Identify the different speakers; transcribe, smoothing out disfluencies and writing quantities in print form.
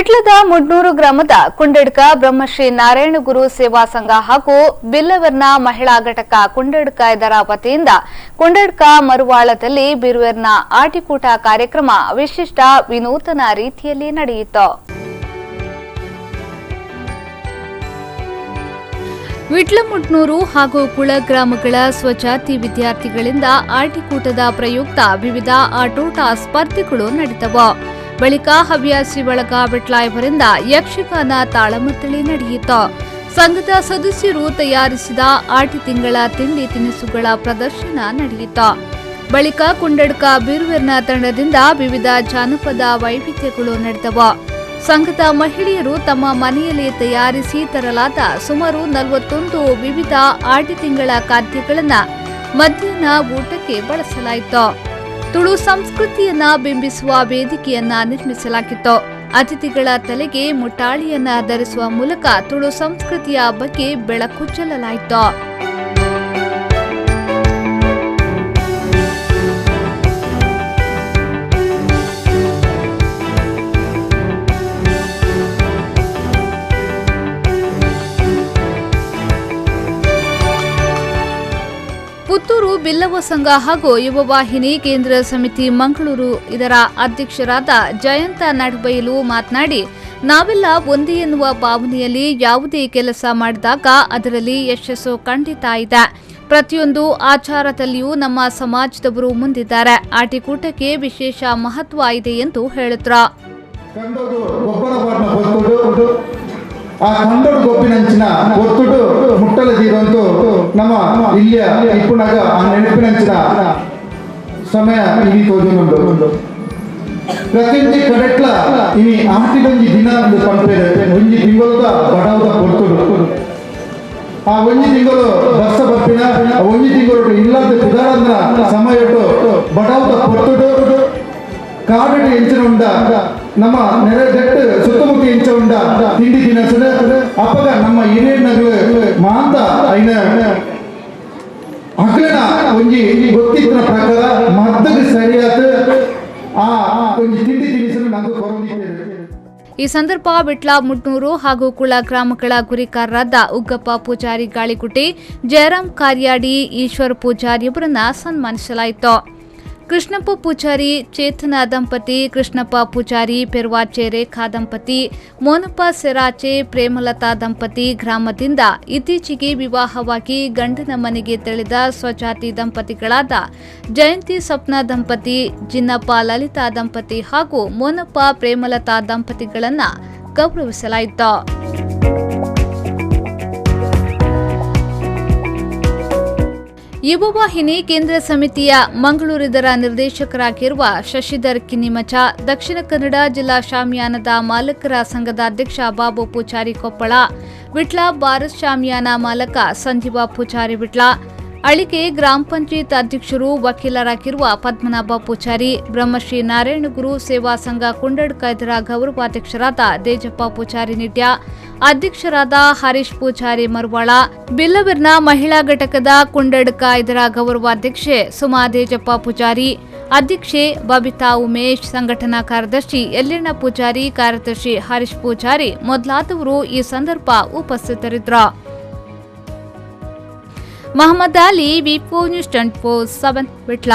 Speaker 1: ವಿಟ್ಲದ ಮುಡ್ನೂರು ಗ್ರಾಮದ ಕುಂಡಡ್ಕ ಬ್ರಹ್ಮಶ್ರೀ ನಾರಾಯಣಗುರು ಸೇವಾ ಸಂಘ ಹಾಗೂ ಬಿಲ್ಲವರ್ನ ಮಹಿಳಾ ಘಟಕ ಕುಂಡಡ್ಕ ಇದರ ವತಿಯಿಂದ ಕುಂಡಡ್ಕ ಮರುವಾಳದಲ್ಲಿ ಬಿರುವೆರ್ನ ಆಟಿಕೂಟ ಕಾರ್ಯಕ್ರಮ ವಿಶಿಷ್ಟ ವಿನೂತನ ರೀತಿಯಲ್ಲಿ ನಡೆಯಿತು. ವಿಟ್ಲಮುಡ್ನೂರು ಹಾಗೂ ಕುಳ ಗ್ರಾಮಗಳ ಸ್ವಜಾತಿ ವಿದ್ಯಾರ್ಥಿಗಳಿಂದ ಆಟಿಕೂಟದ ಪ್ರಯುಕ್ತ ವಿವಿಧ ಆಟೋಟ ಸ್ಪರ್ಧೆಗಳು ನಡೆದವು. ಬಳಿಕ ಹವ್ಯಾಸಿ ಬಳಗ ವಿಟ್ಲ ಇವರಿಂದ ಯಕ್ಷಗಾನ ತಾಳಮದ್ದಳೆ ನಡೆಯಿತು. ಸಂಘದ ಸದಸ್ಯರು ತಯಾರಿಸಿದ ಆಟಿ ತಿಂಗಳ ತಿಂಡಿ ತಿನಿಸುಗಳ ಪ್ರದರ್ಶನ ನಡೆಯಿತು. ಬಳಿಕ ಕುಂಡಡ್ಕ ಬಿರುವೆರ್ನ ತಂಡದಿಂದ ವಿವಿಧ ಜಾನಪದ ವೈವಿಧ್ಯಗಳು ನಡೆದವು. ಸಂಘದ ಮಹಿಳೆಯರು ತಮ್ಮ ಮನೆಯಲ್ಲಿ ತಯಾರಿಸಿ ತರಲಾದ ಸುಮಾರು 41 ವಿವಿಧ ಆಟಿ ತಿಂಗಳ ಖಾದ್ಯಗಳನ್ನು ಮಧ್ಯಾಹ್ನ ಊಟಕ್ಕೆ ಬಳಸಲಾಯಿತು. ತುಳು ಸಂಸ್ಕೃತಿಯನ್ನ ಬಿಂಬಿಸುವ ವೇದಿಕೆಯನ್ನ ನಿರ್ಮಿಸಲಾಗಿತ್ತು. ಅತಿಥಿಗಳ ತಲೆಗೆ ಮುಟ್ಟಾಳಿಯನ್ನ ಧರಿಸುವ ಮೂಲಕ ತುಳು ಸಂಸ್ಕೃತಿಯ ಬಗ್ಗೆ ಬೆಳಕು ಚೆಲ್ಲಲಾಯಿತು. ಪುತ್ತೂರು ಬಿಲ್ಲವ ಸಂಘ ಹಾಗೂ ಯುವವಾಹಿನಿ ಕೇಂದ್ರ ಸಮಿತಿ ಮಂಗಳೂರು ಇದರ ಅಧ್ಯಕ್ಷರಾದ ಜಯಂತ ನಡುಬೈಲು ಮಾತನಾಡಿ, ನಾವೆಲ್ಲ ಒಂದೇ ಎನ್ನುವ ಭಾವನೆಯಲ್ಲಿ ಯಾವುದೇ ಕೆಲಸ ಮಾಡಿದಾಗ ಅದರಲ್ಲಿ ಯಶಸ್ಸು ಖಂಡಿತ ಇದೆ. ಪ್ರತಿಯೊಂದು ಆಚಾರದಲ್ಲಿಯೂ ನಮ್ಮ ಸಮಾಜದವರು ಮುಂದಿದ್ದಾರೆ. ಆಟಿಕೂಟಕ್ಕೆ ವಿಶೇಷ ಮಹತ್ವ ಇದೆ ಎಂದು ಹೇಳಿದ್ರು.
Speaker 2: ಆ ಕಂದೋಡು ಗೊಬ್ಬಿನಂಚಿನ ಒತ್ತುಡು ಮುಟ್ಟಲದಿರುವಂತೂ ನಮ್ಮ ಇಲ್ಲಿಯ ಇಪ್ಪುನಾಗ ಆ ನೆನಪಿನಂಚಿನ ಸಮಯ ಇವಿ ತೋಜುನುಂಡು. ಪ್ರತಿಯೊಂದು ಕಡೆಟ್ಲ ಇವಿ ಆಟಿದೊಂಜಿ ದಿನ ಒಂದು ಪಂಪೇರೆ ಒಂಜಿ ತಿಂಗಳದ ಬಡವದ ಕೊಡ್ತುಡು. ಆ ಒಂಜಿ ತಿಂಗಳು ಬರ್ಸ ಬಪ್ಪಿನ ಒಂಜಿ ತಿಂಗಳು ಇಲ್ಲದ ಉದಾಹರಣ ಸಮಯಟ್ಟು ಬಡವದ ಕೊಡ್ತುಡು ಕಾಡು ಎಂಚಿನ ಉಂಡ ನಮ್ಮ ನೆರೆದಟ್ಟು ಸುತ್ತಮುತ್ತ ಎಂಚ ಉಂಡ ತಿಂಡಿ ತಿನಸು ಅಪ್ಪಗ ನಮ್ಮ ಹಿರಿಯಣ್ಣಗಳು ಮಾಂತ ಐನ ಅಗ್ಲನ ಒಂಜಿ ಗೊತ್ತಿದ್ದ ಪ್ರಕಾರ ಮದ್ದಗೆ ಸರಿಯಾದ ಆ ಒಂಜಿ ತಿಂಡಿ ತಿನಿಸಲು ನಂಗೆ ಕೊರೊಂದಿದ್ದೇವೆ.
Speaker 1: ಈ ಸಂದರ್ಭ ವಿಟ್ಲ ಮುಡ್ನೂರು ಹಾಗೂ ಕುಳ ಗ್ರಾಮಗಳ ಗುರಿಕಾರರಾದ ಉಗ್ಗಪ್ಪ ಪೂಜಾರಿ ಗಾಳಿಗುಟ್ಟಿ, ಜಯರಾಮ್ ಕಾರ್ಯಾಡಿ, ಈಶ್ವರ ಪೂಜಾರಿ ಅವರನ್ನ ಸನ್ಮಾನಿಸಲಾಯಿತು. ಕೃಷ್ಣಪ್ಪ ಪೂಜಾರಿ, ಚೇತನ ದಂಪತಿ, ಕೃಷ್ಣಪ್ಪ ಪೂಜಾರಿ, ಪೆರ್ವಾಚೆ ರೇಖಾ ದಂಪತಿ, ಮೋನಪ್ಪ ಸೆರಾಚೆ, ಪ್ರೇಮಲತಾ ದಂಪತಿ, ಗ್ರಾಮದಿಂದ ಇತ್ತೀಚೆಗೆ ವಿವಾಹವಾಗಿ ಗಂಡನ ಮನೆಗೆ ತೆರಳಿದ ಸ್ವಜಾತಿ ದಂಪತಿಗಳಾದ ಜಯಂತಿ ಸ್ವಪ್ನ ದಂಪತಿ, ಜಿನ್ನಪ್ಪ ಲಲಿತಾ ದಂಪತಿ ಹಾಗೂ ಮೋನಪ್ಪ ಪ್ರೇಮಲತಾ ದಂಪತಿಗಳನ್ನು ಗೌರವಿಸಲಾಯಿತು. ಯುವವಾಹಿನಿ ಕೇಂದ್ರ ಸಮಿತಿಯ ಮಂಗಳೂರಿದರ ನಿರ್ದೇಶಕರಾಗಿರುವ ಶಶಿಧರ್ ಕಿನ್ನಿಮಚ, ದಕ್ಷಿಣ ಕನ್ನಡ ಜಿಲ್ಲಾ ಶಾಮಿಯಾನದ ಮಾಲಕರ ಸಂಘದ ಅಧ್ಯಕ್ಷ ಬಾಬು ಪೂಜಾರಿ ಕೊಪ್ಪಳ, ವಿಟ್ಲ ಭಾರತ್ ಶಾಮಿಯಾನ ಮಾಲಕ ಸಂಜೀವ ಪೂಜಾರಿ ವಿಟ್ಲ, ಅಳಿಕೆ ಗ್ರಾಮ ಪಂಚಾಯತ್ ಅಧ್ಯಕ್ಷರು ವಕೀಲರಾಗಿರುವ ಪದ್ಮನಾಭ ಪೂಜಾರಿ, ಬ್ರಹ್ಮಶ್ರೀ ನಾರಾಯಣಗುರು ಸೇವಾ ಸಂಘ ಕುಂಡಡ್ಕ ಇದರ ಗೌರವಾಧ್ಯಕ್ಷರಾದ ದೇಜಪ್ಪ ಪೂಜಾರಿ ನಿಟ್ಯ, ಅಧ್ಯಕ್ಷರಾದ ಹರೀಶ್ ಪೂಜಾರಿ ಮರುವಾಳ, ಬಿಲ್ಲವರ್ನ ಮಹಿಳಾ ಘಟಕದ ಕುಂಡಡ್ಕ ಇದರ ಗೌರವಾಧ್ಯಕ್ಷೆ ಸುಮಾ ದೇಜಪ್ಪ ಪೂಜಾರಿ, ಅಧ್ಯಕ್ಷೆ ಬಬಿತಾ ಉಮೇಶ್, ಸಂಘಟನಾ ಕಾರ್ಯದರ್ಶಿ ಯಲ್ಲಣ್ಣ ಪೂಜಾರಿ, ಕಾರ್ಯದರ್ಶಿ ಹರೀಶ್ ಪೂಜಾರಿ ಮೊದಲಾದವರು ಈ ಸಂದರ್ಭ ಉಪಸ್ಥಿತರಿದ್ದರು. ಮೊಹಮ್ಮದ್ ಅಲಿ, ವಿ4 ನ್ಯೂಸ್ 24/7 ವಿಟ್ಲ.